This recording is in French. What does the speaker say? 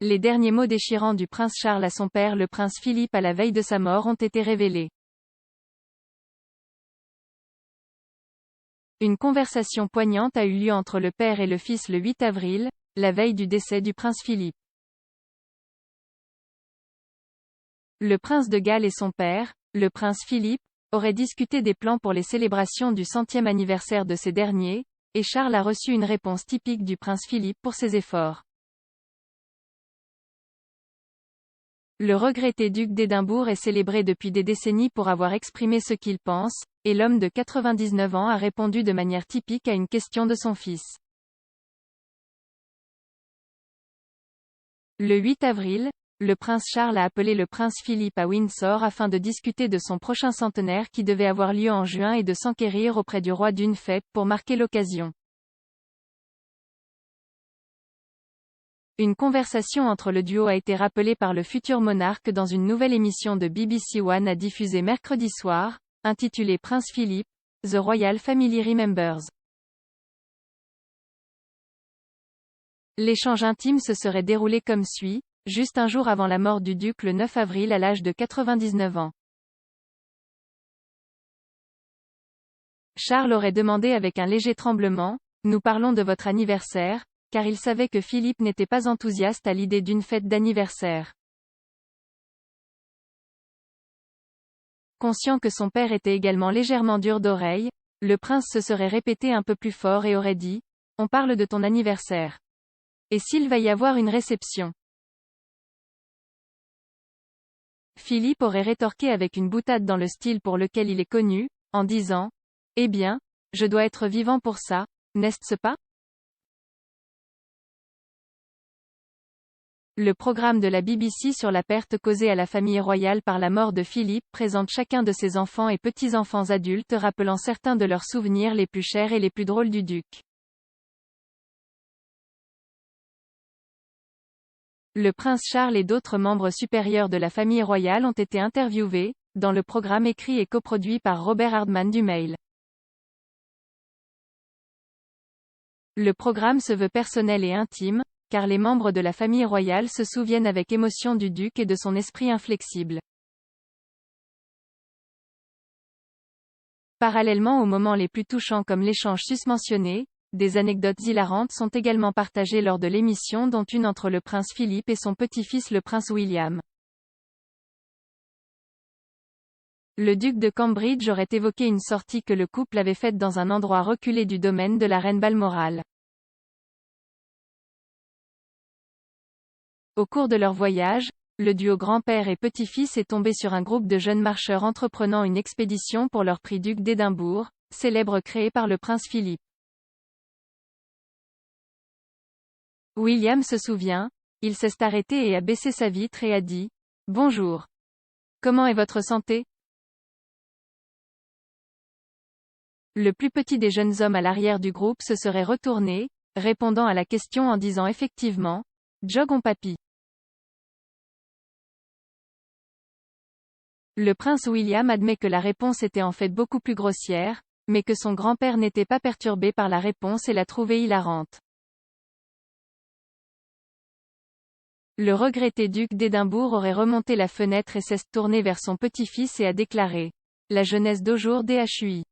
Les derniers mots déchirants du prince Charles à son père le prince Philippe à la veille de sa mort ont été révélés. Une conversation poignante a eu lieu entre le père et le fils le 8 avril, la veille du décès du prince Philippe. Le prince de Galles et son père, le prince Philippe, auraient discuté des plans pour les célébrations du 100e anniversaire de ces derniers, et Charles a reçu une réponse typique du prince Philippe pour ses efforts. Le regretté duc d'Édimbourg est célébré depuis des décennies pour avoir exprimé ce qu'il pense, et l'homme de 99 ans a répondu de manière typique à une question de son fils. Le 8 avril, le prince Charles a appelé le prince Philippe à Windsor afin de discuter de son prochain centenaire qui devait avoir lieu en juin et de s'enquérir auprès du roi d'une fête pour marquer l'occasion. Une conversation entre le duo a été rappelée par le futur monarque dans une nouvelle émission de BBC One à diffuser mercredi soir, intitulée Prince Philip, The Royal Family Remembers. L'échange intime se serait déroulé comme suit, juste un jour avant la mort du duc le 9 avril à l'âge de 99 ans. Charles aurait demandé avec un léger tremblement, « Nous parlons de votre anniversaire », car il savait que Philippe n'était pas enthousiaste à l'idée d'une fête d'anniversaire. Conscient que son père était également légèrement dur d'oreille, le prince se serait répété un peu plus fort et aurait dit « On parle de ton anniversaire. Et s'il va y avoir une réception ?» Philippe aurait rétorqué avec une boutade dans le style pour lequel il est connu, en disant « Eh bien, je dois être vivant pour ça, n'est-ce pas ? » Le programme de la BBC sur la perte causée à la famille royale par la mort de Philippe présente chacun de ses enfants et petits-enfants adultes rappelant certains de leurs souvenirs les plus chers et les plus drôles du duc. Le prince Charles et d'autres membres supérieurs de la famille royale ont été interviewés, dans le programme écrit et coproduit par Robert Hardman du Mail. Le programme se veut personnel et intime, car les membres de la famille royale se souviennent avec émotion du duc et de son esprit inflexible. Parallèlement aux moments les plus touchants comme l'échange susmentionné, des anecdotes hilarantes sont également partagées lors de l'émission dont une entre le prince Philippe et son petit-fils le prince William. Le duc de Cambridge aurait évoqué une sortie que le couple avait faite dans un endroit reculé du domaine de la reine Balmoral. Au cours de leur voyage, le duo grand-père et petit-fils est tombé sur un groupe de jeunes marcheurs entreprenant une expédition pour leur prix duc d'Édimbourg, célèbre créé par le prince Philippe. William se souvient, il s'est arrêté et a baissé sa vitre et a dit « Bonjour. Comment est votre santé ?» Le plus petit des jeunes hommes à l'arrière du groupe se serait retourné, répondant à la question en disant effectivement « Jog papy. » Le prince William admet que la réponse était en fait beaucoup plus grossière, mais que son grand-père n'était pas perturbé par la réponse et l'a trouvée hilarante. Le regretté duc d'Édimbourg aurait remonté la fenêtre et s'est tourné vers son petit-fils et a déclaré « La jeunesse d'aujourd'hui.